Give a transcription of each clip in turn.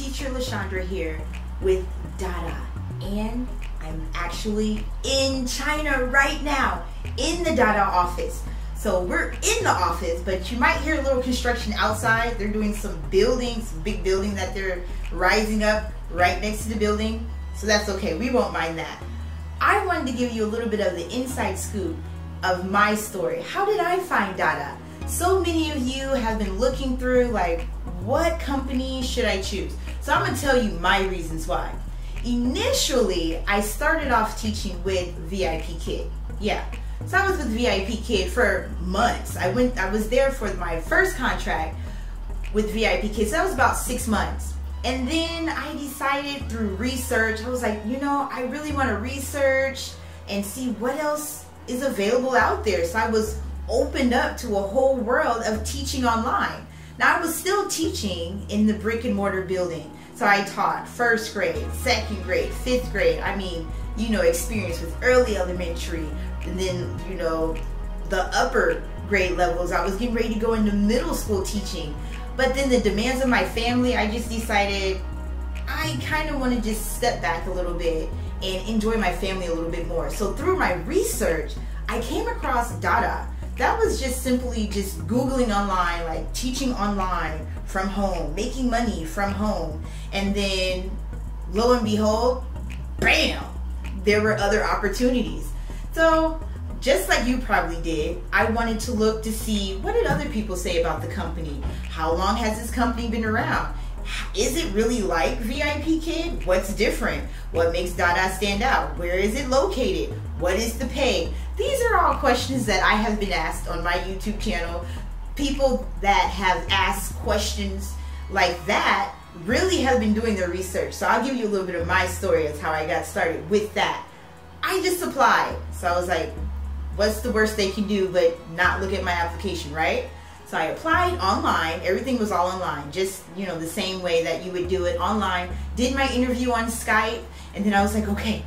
Teacher LaShundra here with Dada, and I'm actually in China right now in the Dada office. So we're in the office, but you might hear a little construction outside. They're doing some buildings, big building that they're rising up right next to the building. So that's okay, we won't mind that. I wanted to give you a little bit of the inside scoop of my story. How did I find Dada? So many of you have been looking through like, what company should I choose? So I'm gonna tell you my reasons why. Initially, I started off teaching with VIP Kid. Yeah, so I was with VIP Kid for months. I was there for my first contract with VIP Kid, so that was about 6 months. And then I decided through research, I was like, you know, I really want to research and see what else is available out there. So I was opened up to a whole world of teaching online. Now I was still teaching in the brick and mortar building. So I taught first grade, second grade, fifth grade. I mean, you know, experience with early elementary, and then, you know, the upper grade levels. I was getting ready to go into middle school teaching. But then the demands of my family, I just decided I kind of want to just step back a little bit and enjoy my family a little bit more. So through my research, I came across Dada. That was just simply just Googling online, like teaching online from home, making money from home. And then lo and behold, bam, there were other opportunities. So just like you probably did, I wanted to look to see what did other people say about the company? How long has this company been around? Is it really like VIP Kid? What's different? What makes Dada stand out? Where is it located? What is the pay? These are all questions that I have been asked on my YouTube channel. People that have asked questions like that really have been doing their research. So I'll give you a little bit of my story as how I got started with that. I just applied. So I was like, what's the worst they can do but not look at my application, right? So I applied online. Everything was all online, just, you know, the same way that you would do it online. Did my interview on Skype, and then I was like, okay.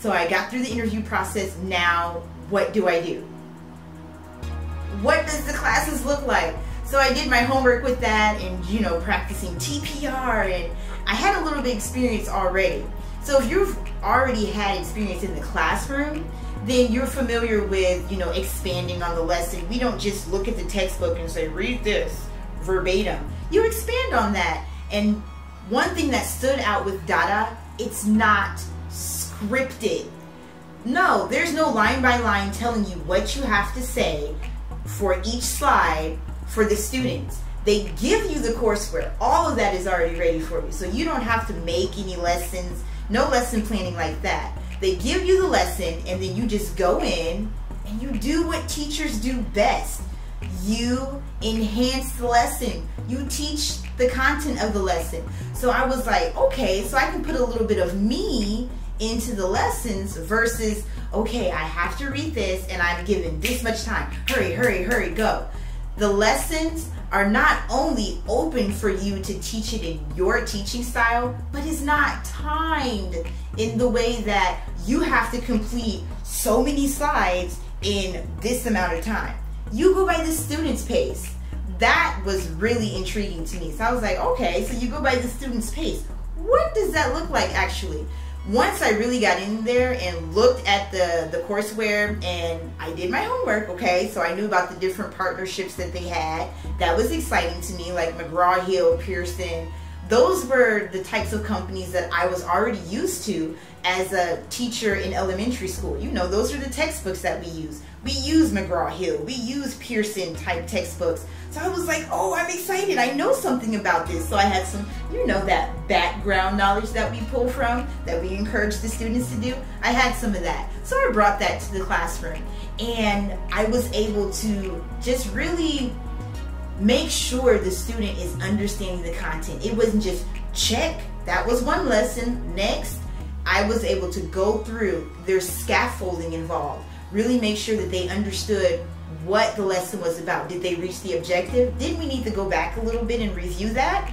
So I got through the interview process. Now, what do I do? What does the classes look like? So I did my homework with that and, you know, practicing TPR, and I had a little bit of experience already. So if you've already had experience in the classroom, then you're familiar with, you know, expanding on the lesson. We don't just look at the textbook and say, read this verbatim. You expand on that. And one thing that stood out with Dada, it's not scripted. No, there's no line by line telling you what you have to say for each slide for the students. They give you the courseware. All of that is already ready for you. So you don't have to make any lessons, no lesson planning like that. They give you the lesson, and then you just go in and you do what teachers do best. You enhance the lesson. You teach the content of the lesson. So I was like, okay, so I can put a little bit of me into the lessons versus, okay, I have to read this and I'm given this much time. Hurry, go. The lessons are not only open for you to teach it in your teaching style, but it's not timed in the way that you have to complete so many slides in this amount of time. You go by the student's pace. That was really intriguing to me. So I was like, okay, so you go by the student's pace. What does that look like actually? Once I really got in there and looked at the courseware, and I did my homework, okay, so I knew about the different partnerships that they had. That was exciting to me, like McGraw-Hill, Pearson. Those were the types of companies that I was already used to as a teacher in elementary school. You know, those are the textbooks that we use. We use McGraw-Hill, we use Pearson type textbooks. So I was like, oh, I'm excited. I know something about this. So I had some, you know, that background knowledge that we pull from, that we encourage the students to do. I had some of that. So I brought that to the classroom, and I was able to just really make sure the student is understanding the content. It wasn't just check, that was one lesson, next. I was able to go through, there's scaffolding involved, really make sure that they understood what the lesson was about. Did they reach the objective? Did we need to go back a little bit and review that?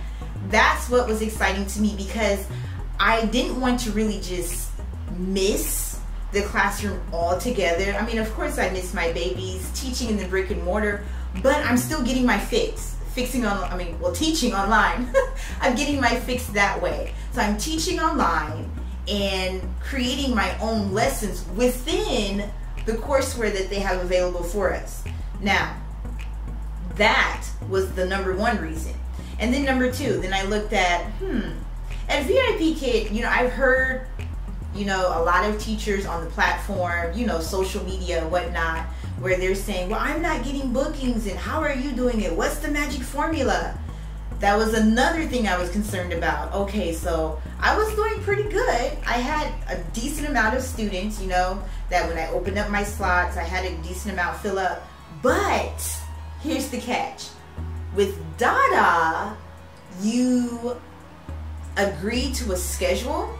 That's what was exciting to me, because I didn't want to really just miss the classroom altogether. I mean, of course I miss my babies teaching in the brick and mortar, but I'm still getting my fix. teaching online. I'm getting my fix that way. So I'm teaching online and creating my own lessons within the courseware that they have available for us. Now, that was the number one reason. And then number two, then I looked at, at VIP Kit, I've heard, a lot of teachers on the platform, social media and whatnot, where they're saying, well, I'm not getting bookings, and how are you doing it? What's the magic formula? That was another thing I was concerned about. Okay, so I was doing pretty good. I had a decent amount of students, that when I opened up my slots, I had a decent amount fill up. But here's the catch. With Dada, you agree to a schedule,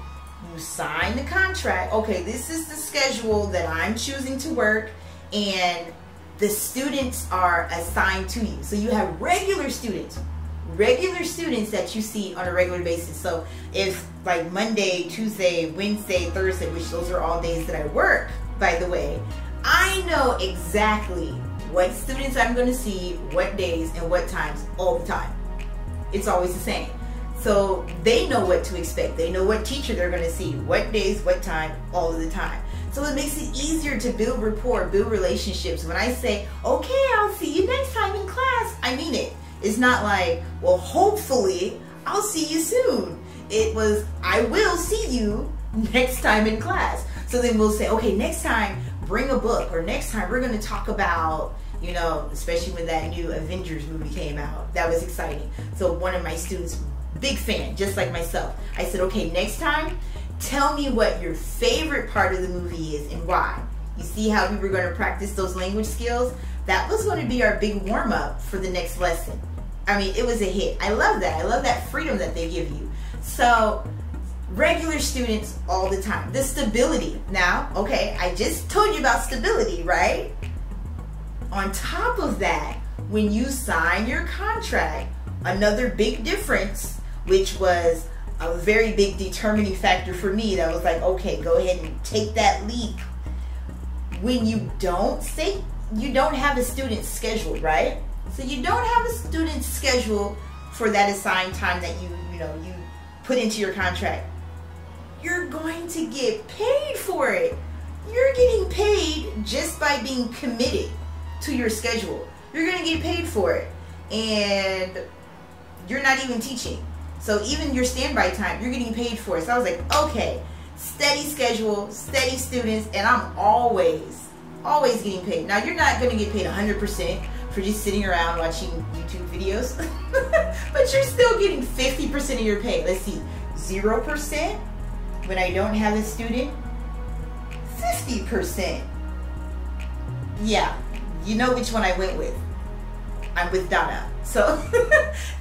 you sign the contract. Okay, this is the schedule that I'm choosing to work, and the students are assigned to you. So you have regular students that you see on a regular basis. So if like Monday, Tuesday, Wednesday, Thursday, which those are all days that I work, by the way, I know exactly what students I'm going to see, what days and what times all the time. It's always the same. So they know what to expect. They know what teacher they're going to see, what days, what time, all of the time. So it makes it easier to build rapport, build relationships. When I say, okay, I'll see you next time in class, I mean it. It's not like, well, hopefully I'll see you soon. It was, I will see you next time in class. So then we'll say, okay, next time bring a book, or next time we're going to talk about, especially when that new Avengers movie came out. That was exciting. So one of my students, big fan, just like myself, I said, okay, next time, tell me what your favorite part of the movie is and why. You see how we were going to practice those language skills? That was going to be our big warm-up for the next lesson. I mean, it was a hit. I love that. I love that freedom that they give you. So regular students all the time. The stability. Now, okay, I just told you about stability, right? On top of that, when you sign your contract, another big difference, which was a very big determining factor for me, that was like, okay, go ahead and take that leap. When you don't have a student scheduled, right? So you don't have a student schedule for that assigned time that you put into your contract. You're going to get paid for it. You're getting paid just by being committed to your schedule. You're going to get paid for it. And you're not even teaching. So even your standby time, you're getting paid for it. So I was like, okay, steady schedule, steady students, and I'm always getting paid. Now, you're not going to get paid 100% for just sitting around watching YouTube videos, but you're still getting 50% of your pay. Let's see, 0% when I don't have a student, 50%. Yeah, you know which one I went with. I'm with Dada. So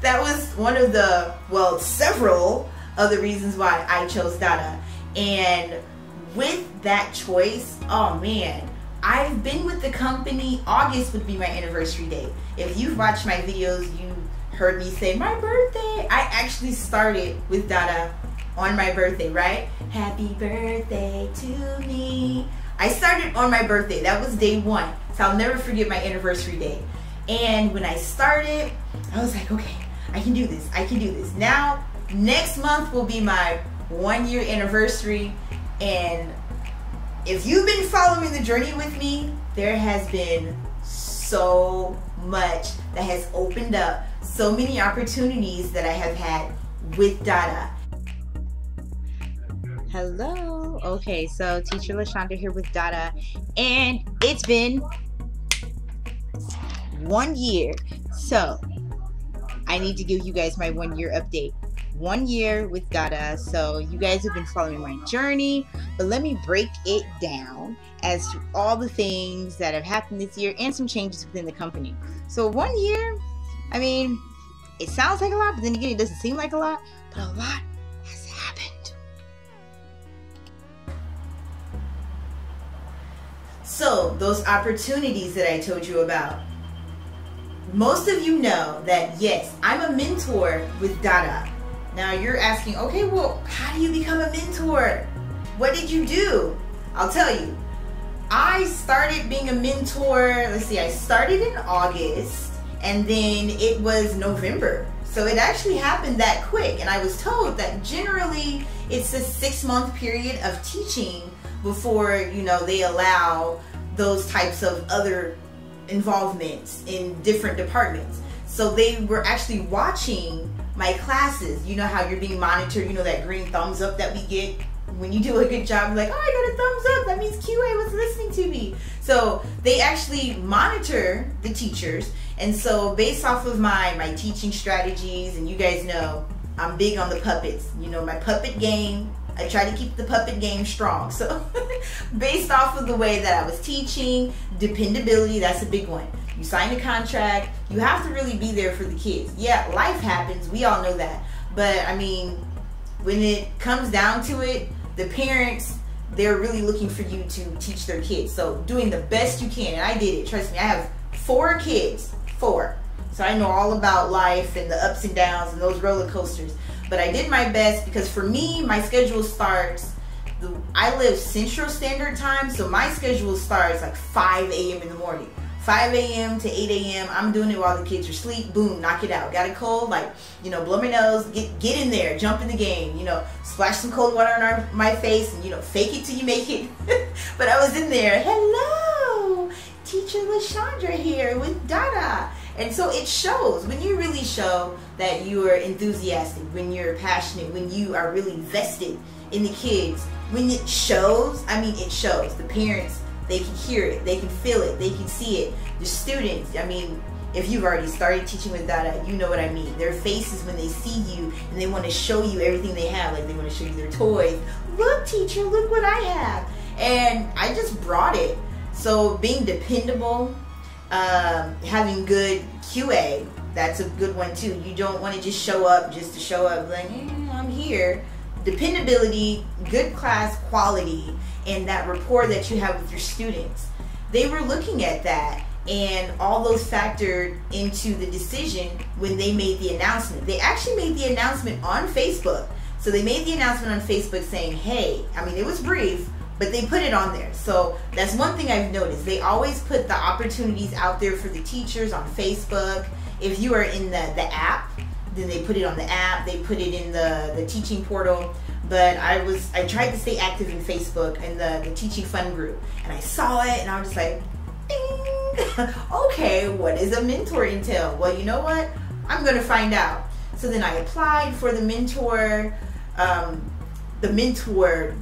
that was one of the, well, several of the reasons why I chose Dada. And with that choice, oh man, I've been with the company. August would be my anniversary date. If you've watched my videos, you heard me say my birthday. I actually started with Dada on my birthday, right? Happy birthday to me. I started on my birthday. That was day one. So I'll never forget my anniversary day. And when I started, I was like, okay, I can do this. I can do this. Now, next month will be my 1 year anniversary. And if you've been following the journey with me, there has been so much that has opened up, so many opportunities that I have had with Dada. Hello. Okay, so teacher LaShundra here with Dada, and it's been 1 year. So I need to give you guys my 1 year update. 1 year with Dada. So you guys have been following my journey, but let me break it down as to all the things that have happened this year and some changes within the company. So 1 year, I mean, it sounds like a lot, but then again, it doesn't seem like a lot, but a lot has happened. So those opportunities that I told you about, most of you know that yes, I'm a mentor with Dada. Now you're asking, okay, well, how do you become a mentor? What did you do? I'll tell you. I started being a mentor, let's see, I started in August, and then it was November. So it actually happened that quick. And I was told that generally it's a 6-month period of teaching before, you know, they allow those types of other involvements in different departments. So they were actually watching my classes. You know how you're being monitored, you know, that green thumbs up that we get when you do a good job, like, oh, I got a thumbs up, that means QA was listening to me. So they actually monitor the teachers. And so based off of my teaching strategies, and you guys know I'm big on the puppets, you know, my puppet game, I try to keep the puppet game strong. So based off of the way that I was teaching, dependability, that's a big one. You sign a contract, you have to really be there for the kids. Yeah, life happens, we all know that. But I mean, when it comes down to it, the parents, they're really looking for you to teach their kids. So doing the best you can, and I did it, trust me. I have 4 kids, 4. So I know all about life and the ups and downs and those roller coasters. But I did my best because for me, my schedule starts, I live Central Standard Time, so my schedule starts like 5 a.m. in the morning. 5 a.m. to 8 a.m. I'm doing it while the kids are asleep. Boom, knock it out. Got a cold, like, you know, blow my nose, get in there, jump in the game, you know, splash some cold water on my face, and, you know, fake it till you make it. But I was in there, hello, teacher LaShundra here with Dada. And so it shows when you really show that you are enthusiastic, when you're passionate, when you are really vested in the kids. When it shows, I mean, it shows. The parents, they can hear it, they can feel it, they can see it. The students, I mean, if you've already started teaching with Dada, you know what I mean. Their faces when they see you and they want to show you everything they have, like they want to show you their toys. Look, teacher, look what I have. And I just brought it. So being dependable, having good QA, that's a good one too. You don't want to just show up just to show up, like, I'm here. Dependability, good class quality, and that rapport that you have with your students. They were looking at that, and all those factored into the decision when they made the announcement. They actually made the announcement on Facebook. So they made the announcement on Facebook saying, hey, I mean, it was brief, but they put it on there. So that's one thing I've noticed. They always put the opportunities out there for the teachers on Facebook. If you are in the app, then they put it on the app. They put it in the teaching portal. But I tried to stay active in Facebook and the teaching fun group. And I saw it and I was just like, ding. Okay, what does a mentor entail? Well, you know what? I'm gonna find out. So then I applied for the mentor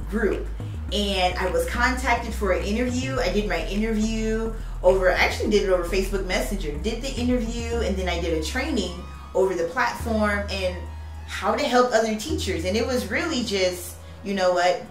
group. And I was contacted for an interview. I did my interview I actually did it over Facebook Messenger. Did the interview, and then I did a training over the platform and how to help other teachers. And it was really just, you know what,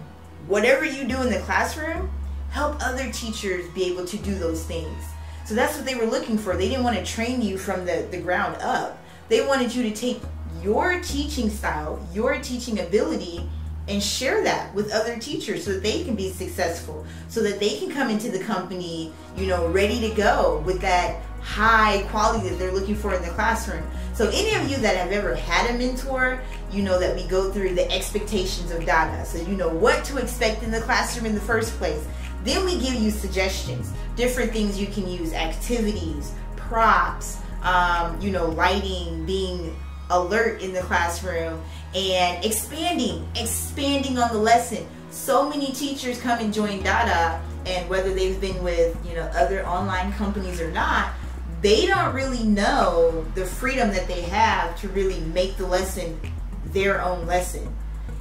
whatever you do in the classroom, help other teachers be able to do those things. So that's what they were looking for. They didn't want to train you from the ground up. They wanted you to take your teaching style, your teaching ability, and share that with other teachers so that they can be successful, so that they can come into the company, you know, ready to go with that high quality that they're looking for in the classroom. So any of you that have ever had a mentor, you know that we go through the expectations of Dada. So you know what to expect in the classroom in the first place. Then we give you suggestions, different things you can use, activities, props, you know, lighting, being alert in the classroom, and expanding on the lesson. So many teachers come and join Dada, and whether they've been with, you know, other online companies or not, they don't really know the freedom that they have to really make the lesson their own lesson.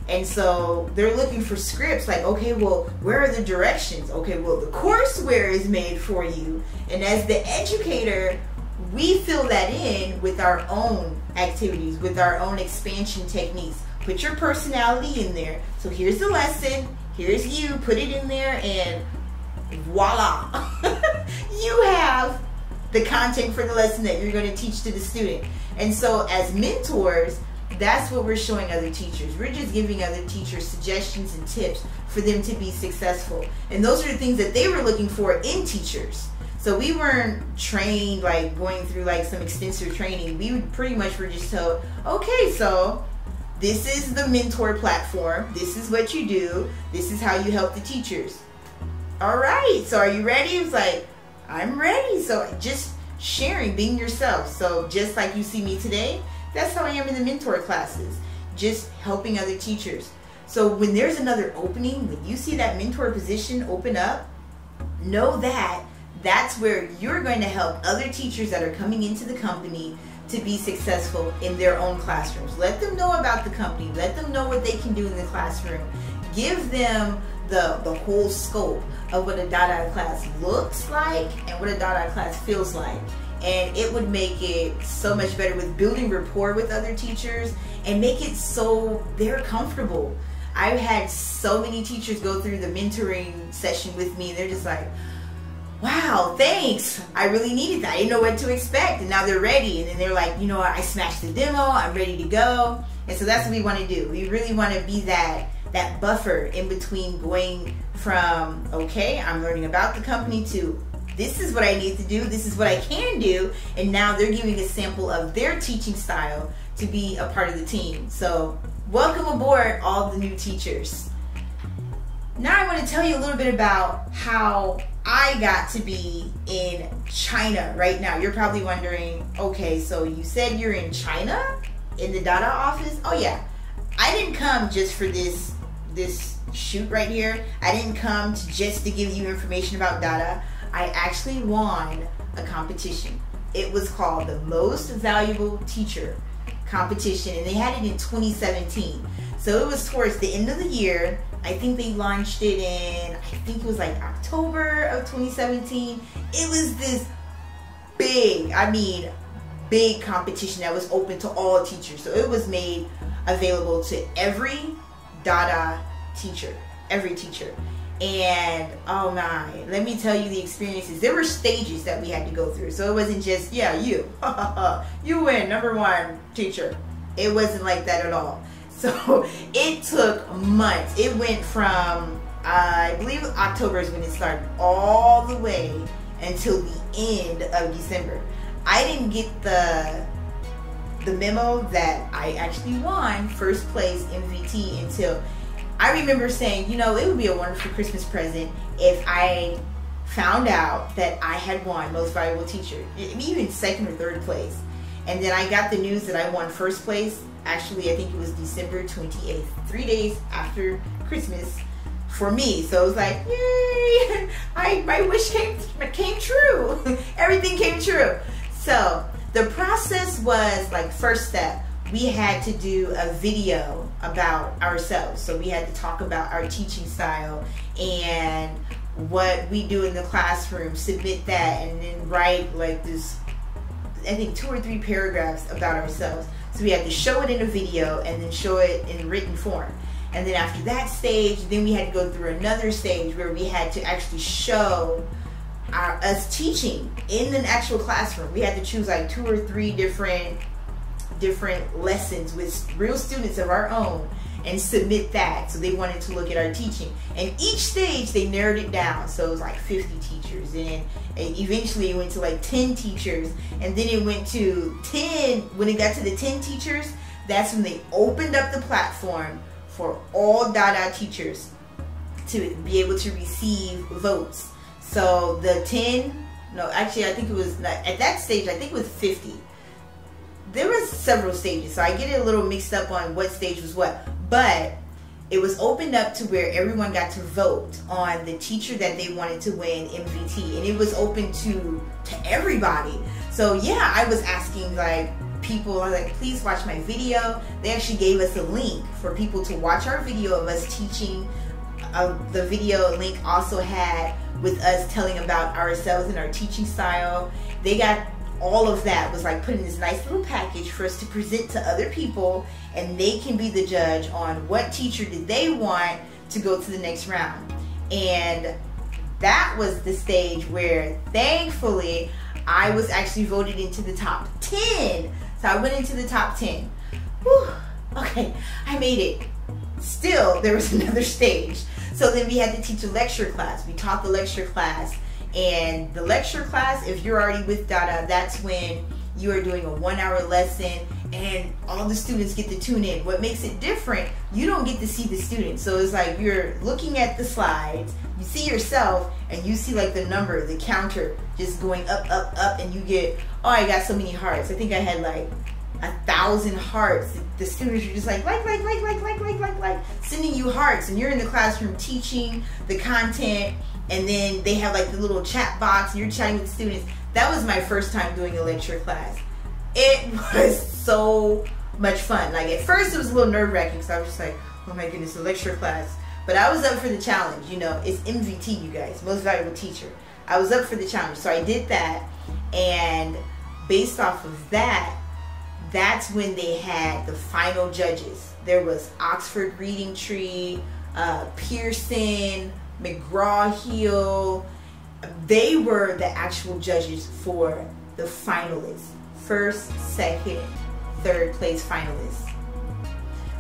And so they're looking for scripts like, okay, well, where are the directions? Okay, well, the courseware is made for you. And as the educator, we fill that in with our own activities, with our own expansion techniques. Put your personality in there. So here's the lesson, here's you, put it in there, and voila. You have the content for the lesson that you're going to teach to the student. And so as mentors, that's what we're showing other teachers. We're just giving other teachers suggestions and tips for them to be successful. And those are the things that they were looking for in teachers. So we weren't trained, like going through like some extensive training. We pretty much were just told, okay, so this is the mentor platform. This is what you do. This is how you help the teachers. All right, so are you ready? It was like, I'm ready. So just sharing, being yourself. So just like you see me today, that's how I am in the mentor classes, just helping other teachers. So when there's another opening, when you see that mentor position open up, know that that's where you're going to help other teachers that are coming into the company to be successful in their own classrooms. Let them know about the company. Let them know what they can do in the classroom. Give them the whole scope of what a Dada class looks like and what a Dada class feels like. And it would make it so much better with building rapport with other teachers and make it so they're comfortable. I've had so many teachers go through the mentoring session with me and they're just like, wow, thanks. I really needed that. I didn't know what to expect. And now they're ready. And then they're like, you know what? I smashed the demo. I'm ready to go. And so that's what we want to do. We really want to be that buffer in between going from, okay, I'm learning about the company, to this is what I need to do. This is what I can do. And now they're giving a sample of their teaching style to be a part of the team. So welcome aboard, all the new teachers. Now I want to tell you a little bit about how I got to be in China right now. You're probably wondering, okay, so you said you're in China in the Dada office? Oh yeah, I didn't come just for this shoot right here. I didn't come just to give you information about Dada. I actually won a competition. It was called the Most Valuable Teacher competition, and they had it in 2017. So it was towards the end of the year. I think they launched it in, I think it was like October of 2017. It was this big, I mean, big competition that was open to all teachers. So it was made available to every Dada teacher, every teacher. And oh my, let me tell you the experiences. There were stages that we had to go through. So it wasn't just, yeah, you win, #1 teacher. It wasn't like that at all. So it took months. It went from, I believe October is when it started, all the way until the end of December. I didn't get the memo that I actually won first place MVT until I remember saying, you know, it would be a wonderful Christmas present if I found out that I had won Most Valuable Teacher, even second or third place. And then I got the news that I won first place. Actually, I think it was December 28th, 3 days after Christmas for me. So it was like, yay, my wish came true. Everything came true. So the process was like, first step, we had to do a video about ourselves. So we had to talk about our teaching style and what we do in the classroom, submit that, and then write like this, I think 2 or 3 paragraphs about ourselves. So we had to show it in a video and then show it in written form. And then after that stage, then we had to go through another stage where we had to actually show us teaching in an actual classroom. We had to choose like 2 or 3 different lessons with real students of our own and submit that. So they wanted to look at our teaching. And each stage they narrowed it down. So it was like 50 teachers, and eventually it went to like 10 teachers, and then it went to 10. When it got to the 10 teachers, that's when they opened up the platform for all Dada teachers to be able to receive votes. So the 10, no, actually I think it was, at that stage I think it was 50. There was several stages, so I get it a little mixed up on what stage was what, but it was opened up to where everyone got to vote on the teacher that they wanted to win MVT, and it was open to everybody. So yeah, I was asking like people, I was like, please watch my video. They actually gave us a link for people to watch our video of us teaching. The video link also had with us telling about ourselves and our teaching style. They got all of that, was like put in this nice little package for us to present to other people, and they can be the judge on what teacher did they want to go to the next round. And that was the stage where thankfully I was actually voted into the top 10. So I went into the top 10. Whew, okay, I made it. Still, there was another stage. So then we had to teach a lecture class. We taught the lecture class. And the lecture class, if you're already with Dada, that's when you are doing a 1 hour lesson and all the students get to tune in. What makes it different, you don't get to see the students. So it's like you're looking at the slides, you see yourself, and you see like the number, the counter just going up, up, up, and you get, oh, I got so many hearts. I think I had like 1,000 hearts. The students are just like, sending you hearts, and you're in the classroom teaching the content, and then they have like the little chat box, and you're chatting with the students. That was my first time doing a lecture class. It was so much fun. Like at first it was a little nerve-wracking because I was just like, oh my goodness, a lecture class. But I was up for the challenge, you know. It's MVT, you guys, most valuable teacher. I was up for the challenge, so I did that, and based off of that, that's when they had the final judges. There was Oxford Reading Tree, Pearson, McGraw-Hill. They were the actual judges for the finalists. First, second, third place finalists.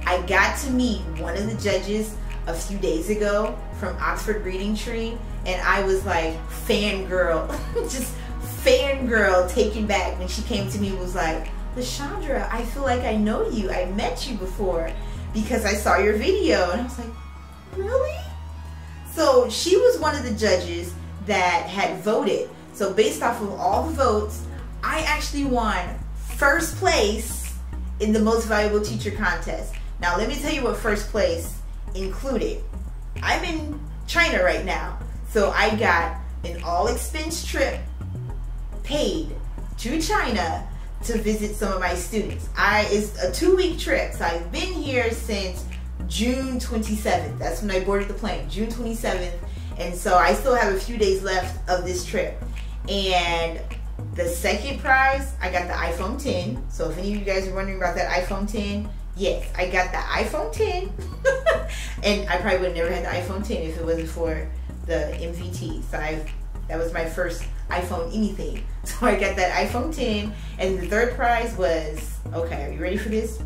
I got to meet one of the judges a few days ago from Oxford Reading Tree, and I was like fangirl, just fangirl taken back when she came to me and was like, LaShundra, I feel like I know you. I met you before because I saw your video. And I was like, really? So she was one of the judges that had voted. So based off of all the votes, I actually won first place in the most valuable teacher contest. Now let me tell you what first place included. I'm in China right now, so I got an all expense trip paid to China to visit some of my students. It's a 2-week trip, so I've been here since June 27th. That's when I boarded the plane, June 27th. And so I still have a few days left of this trip. And the second prize, I got the iPhone 10. So if any of you guys are wondering about that iPhone 10, yes, I got the iPhone 10. And I probably would have never had the iPhone 10 if it wasn't for the MVT. So that was my first iPhone anything. So I got that iPhone 10. And the third prize was, okay, are you ready for this?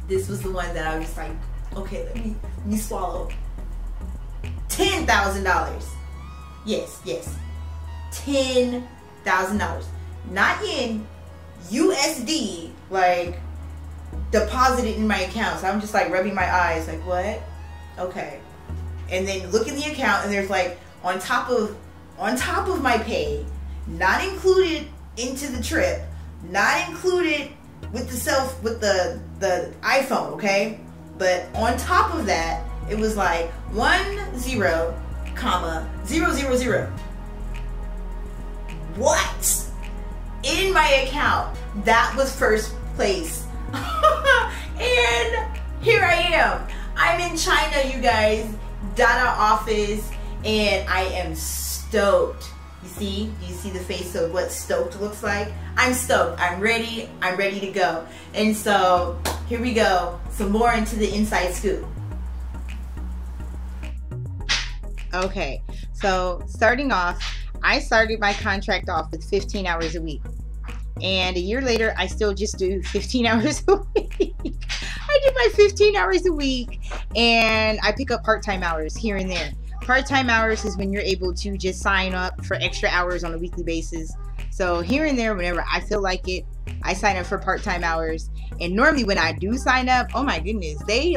This was the one that I was just like, okay, let me swallow. $10,000. Yes, $10,000. Not in USD, like deposited in my account. So I'm just like rubbing my eyes, like, what? Okay. And then look in the account, and there's like on top of my pay, not included into the trip, not included with the iPhone, okay? But on top of that, it was like 10,000. What? In my account. That was first place. And here I am. I'm in China, you guys. Dada office, and I am stoked. You see the face of what stoked looks like? I'm stoked. I'm ready to go. And so here we go. Some more into the inside scoop. Okay, so starting off, I started my contract off with 15 hours a week. And a year later, I still just do 15 hours a week. I do my 15 hours a week, and I pick up part-time hours here and there. Part-time hours is when you're able to just sign up for extra hours on a weekly basis. So here and there, whenever I feel like it, I sign up for part-time hours. And normally when I do sign up, oh my goodness, they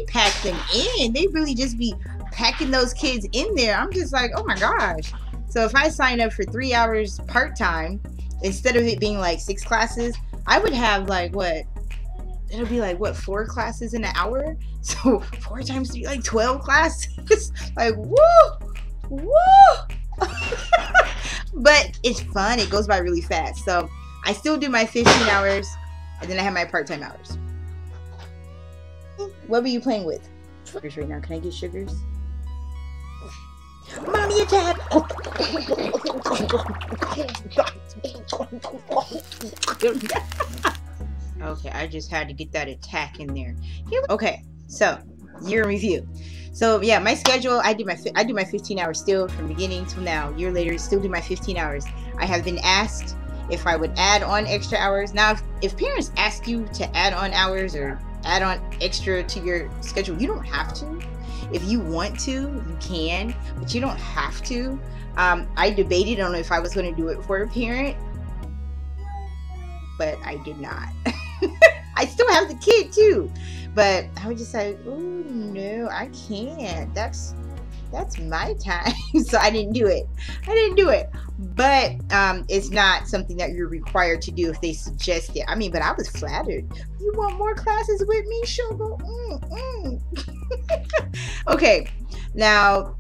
pack them in. They really just be packing those kids in there. I'm just like, oh my gosh. So if I sign up for 3 hours part-time, instead of it being like 6 classes, I would have like it'll be like 4 classes in an hour. So 4 times 3, like 12 classes. Like, woo. But it's fun. It goes by really fast. So I still do my 15 hours, and then I have my part-time hours. What were you playing with? Sugars right now. Can I get sugars? Mommy attack! Okay, I just had to get that attack in there. Okay, so year in review. So yeah, my schedule, I do my 15 hours still from beginning till now. Year later, still do my 15 hours. I have been asked if I would add on extra hours. Now, if parents ask you to add on hours or add on extra to your schedule, you don't have to. If you want to, you can, but you don't have to. I debated on if I was going to do it for a parent. but I did not. I still have the kid too, but I was just like, oh no, I can't. That's my time. So I didn't do it. But it's not something that you're required to do if they suggest it. I mean, but I was flattered. You want more classes with me, sugar? Okay, now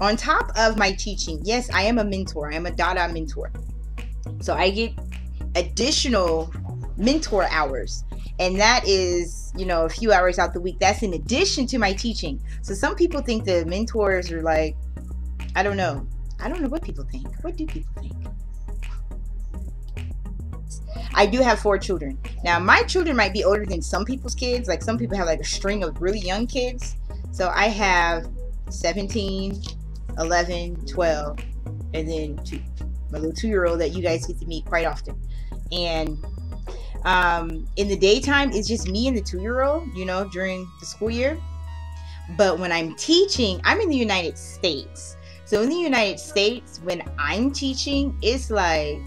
on top of my teaching, yes, I am a mentor. I am a Dada mentor. So I get additional mentor hours. And that is, you know, a few hours out the week. That's in addition to my teaching. So some people think the mentors are like, I don't know. I don't know what people think. What do people think? I do have 4 children. Now, my children might be older than some people's kids. Like some people have like a string of really young kids. So I have 17, 11, 12, and then 2. My little 2-year-old that you guys get to meet quite often. And in the daytime, it's just me and the 2-year-old, you know, during the school year. But when I'm teaching, I'm in the United States. So in the United States, when I'm teaching, it's like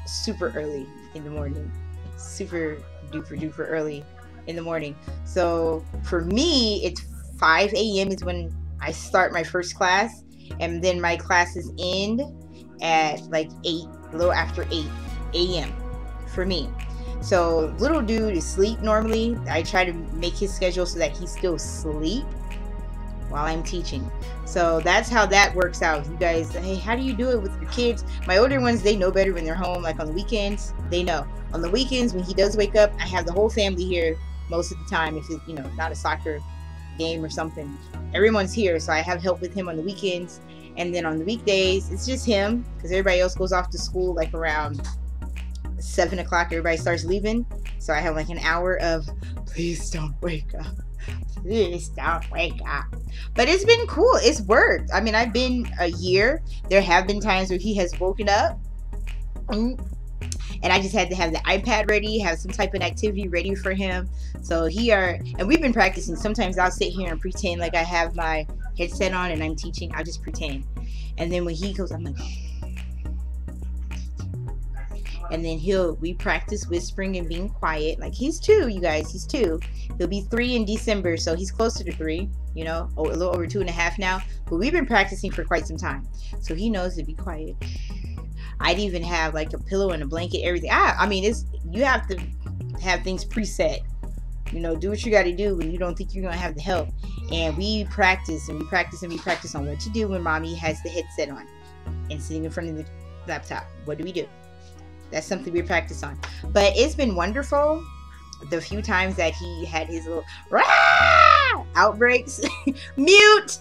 super early in the morning. Super duper early in the morning. So for me, it's 5 a.m. is when I start my first class. And then my classes end at like 8, a little after 8 a.m. for me. So little dude is asleep normally. I try to make his schedule so that he's still asleep while I'm teaching. So that's how that works out. You guys, hey, how do you do it with your kids? My older ones, they know better when they're home. Like on the weekends, they know. On the weekends, when he does wake up, I have the whole family here most of the time. If it's, you know, not a soccer game or something, everyone's here. So I have help with him on the weekends. And then on the weekdays, it's just him because everybody else goes off to school like around 7 o'clock. Everybody starts leaving. So I have like an hour of, please don't wake up. Please don't wake up. But it's been cool. It's worked. I mean, I've been a year. There have been times where he has woken up. And I just had to have the iPad ready, have some type of activity ready for him. So and we've been practicing. Sometimes I'll sit here and pretend like I have my headset on and I'm teaching. I'll just pretend. And then when he goes, I'm like, and then we practice whispering and being quiet. Like he's 2, you guys, he's 2. He'll be 3 in December, so he's closer to 3, you know, a little over 2.5 now. But we've been practicing for quite some time. So he knows to be quiet. I'd even have like a pillow and a blanket, everything. I mean, you have to have things preset. You know, do what you got to do when you don't think you're going to have the help. And we practice and we practice and we practice on what to do when mommy has the headset on and sitting in front of the laptop. What do we do? That's something we practice on. But it's been wonderful. The few times that he had his little outbreaks. Mute.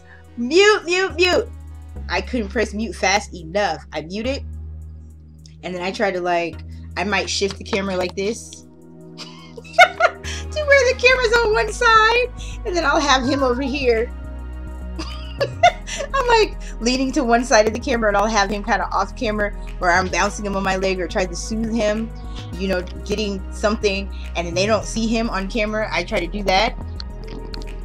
I couldn't press mute fast enough. I muted. And then I try to I might shift the camera like this. To where the camera's on one side. And then I'll have him over here. I'm like leaning to one side of the camera and I'll have him kind of off camera where I'm bouncing him on my leg or try to soothe him, you know, getting something, and then they don't see him on camera. I try to do that.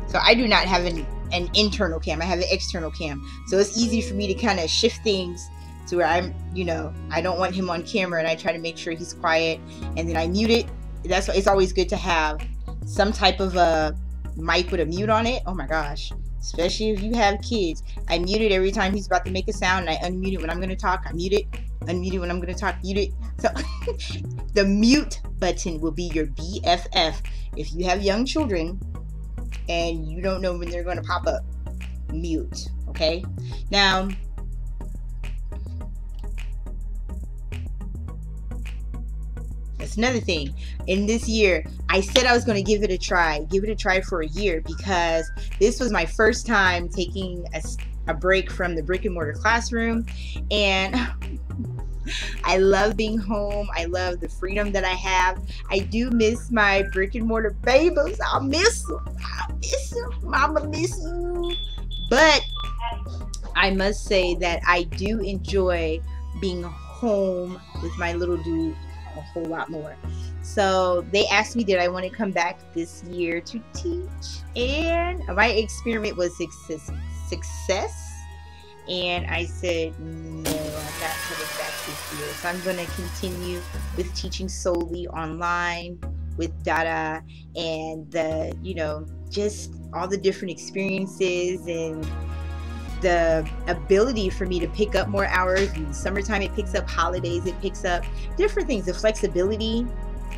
So I do not have an internal cam. I have an external cam. So it's easy for me to kind of shift things to where I'm, you know, I don't want him on camera and I try to make sure he's quiet, and then I mute it. That's why it's always good to have some type of a mic with a mute on it. Oh my gosh. Especially if you have kids. I mute it every time he's about to make a sound, and I unmute it when I'm going to talk. I mute it, unmute it when I'm going to talk, mute it. So the mute button will be your BFF if you have young children and you don't know when they're going to pop up. Mute, okay? Now, that's another thing. In this year, I said I was going to give it a try for a year, because this was my first time taking a break from the brick and mortar classroom, and I love being home. I love the freedom that I have. I do miss my brick and mortar babies. I'll miss them. Mama miss you. But I must say that I do enjoy being home with my little dude a whole lot more. So they asked me, did I want to come back this year to teach? And my experiment was success. And I said no. I'm not coming back this year. So I'm going to continue with teaching solely online with Dada, and the, you know, just all the different experiences and the ability for me to pick up more hours. In the summertime it picks up, holidays it picks up, different things, the flexibility.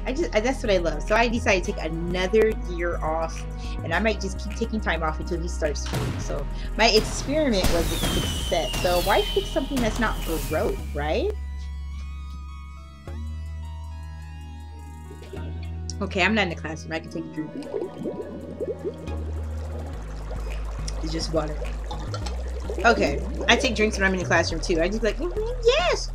That's what I love. So I decided to take another year off, and I might just keep taking time off until he starts school. So my experiment was a success. So why pick something that's not broke, right? Okay, I'm not in the classroom. I can take a drink. It's just water. Okay, I take drinks when I'm in the classroom too. I just like, yes.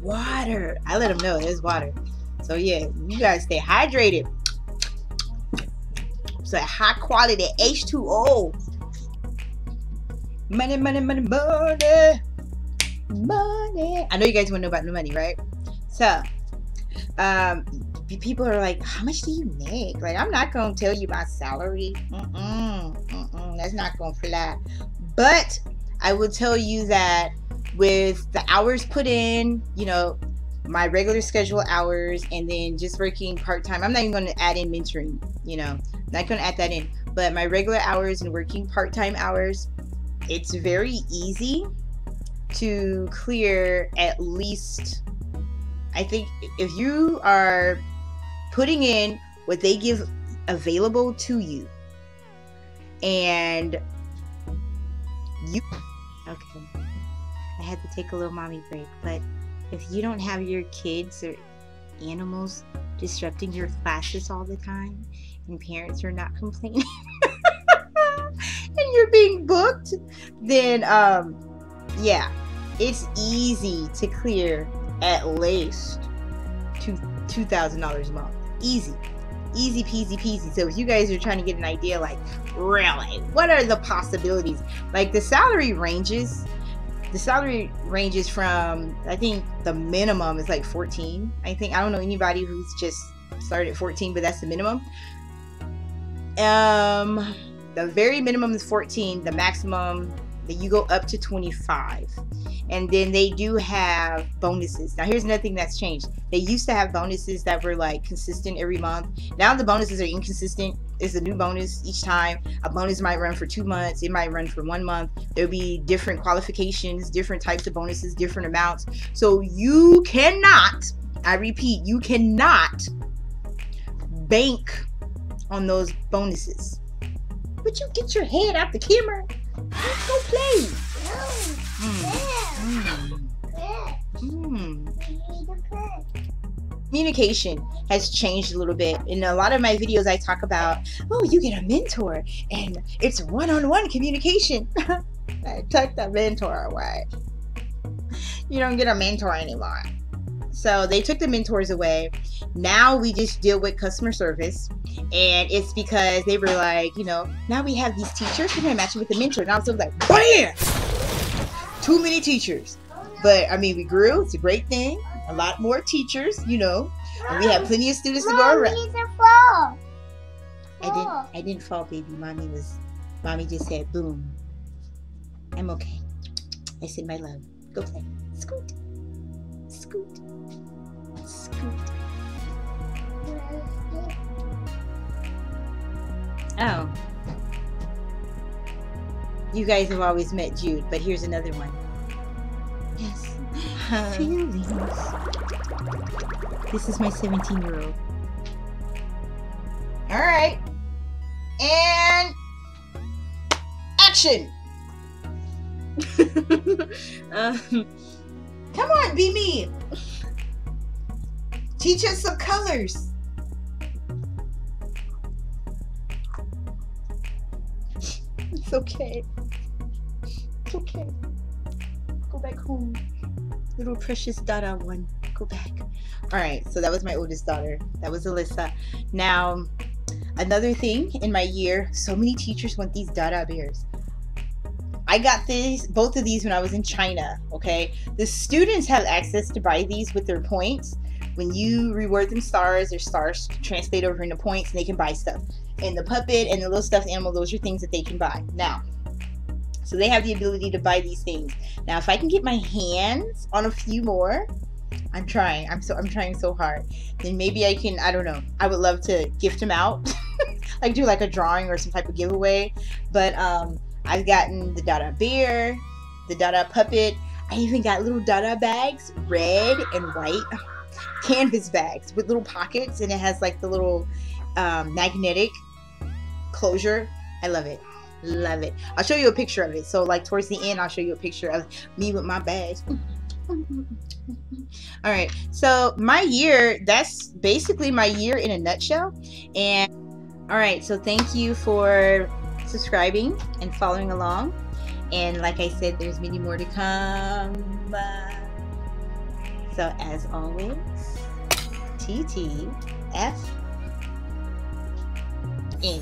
Water. I let them know there's water. So yeah, you guys stay hydrated. It's a high quality H2O. Money, money, money, money, money. I know you guys want to know about the money, right? So, people are like, how much do you make? Like, I'm not gonna tell you my salary. That's not gonna fly. But I will tell you that with the hours put in, you know, my regular schedule hours, and then just working part-time. I'm not even going to add in mentoring, you know, not going to add that in, but my regular hours and working part-time hours, it's very easy to clear. At least, I think if you are putting in what they give available to you, and you, okay, I had to take a little mommy break, but if you don't have your kids or animals disrupting your classes all the time, and parents are not complaining, and you're being booked, then yeah, it's easy to clear at least $2,000 a month. Easy peasy peasy. So if you guys are trying to get an idea, like, really, what are the possibilities? Like, the salary ranges from, I think the minimum is like 14. I don't know anybody who's just started at 14, but that's the minimum. The very minimum is 14. The maximum that you go up to 25. And then they do have bonuses. Now here's another thing that's changed. They used to have bonuses that were like consistent every month. Now the bonuses are inconsistent. It's a new bonus each time. A bonus might run for 2 months. It might run for 1 month. There'll be different qualifications, different types of bonuses, different amounts. So you cannot, I repeat, you cannot bank on those bonuses. But you get your head out the camera. Let's go play. Communication has changed a little bit. In a lot of my videos, I talk about, oh, you get a mentor, and it's one-on-one communication. I took the mentor away. You don't get a mentor anymore. So they took the mentors away. Now we just deal with customer service. And it's because they were like, you know, now we have these teachers, we're going to match them with the mentor. Now it's like, bam! Too many teachers. But, I mean, we grew. It's a great thing. A lot more teachers, you know. And we have plenty of students to go around. Fall. I didn't fall, baby. Mommy just said, boom. I'm okay. I said, my love. Go play. Scoot. Scoot. Scoot. Oh. You guys have always met Jude, but here's another one. Yes. Feelings. This is my 17-year-old. Alright. And action! Come on, be me. Teach us some colors. It's okay. It's okay. Go back home. Little precious Dada one. Go back. Alright, so that was my oldest daughter. That was Alyssa. Now, another thing in my year, so many teachers want these Dada bears. I got both of these when I was in China, okay? The students have access to buy these with their points. When you reward them stars, their stars translate over into points and they can buy stuff. And the puppet and the little stuffed animal, those are things that they can buy. Now, So they have the ability to buy these things. Now, if I can get my hands on a few more, I'm trying. I'm trying so hard. Then maybe I can, I don't know. I would love to gift them out. Like do like a drawing or some type of giveaway. But I've gotten the Dada bear, the Dada puppet. I even got little Dada bags, red and white, canvas bags with little pockets, and it has like the little magnetic closure. I love it. Love it. I'll show you a picture of it. So like towards the end, I'll show you a picture of me with my bags. All right, so my year, that's basically my year in a nutshell. And all right, so thank you for subscribing and following along. And like I said, there's many more to come. So as always, TTF in.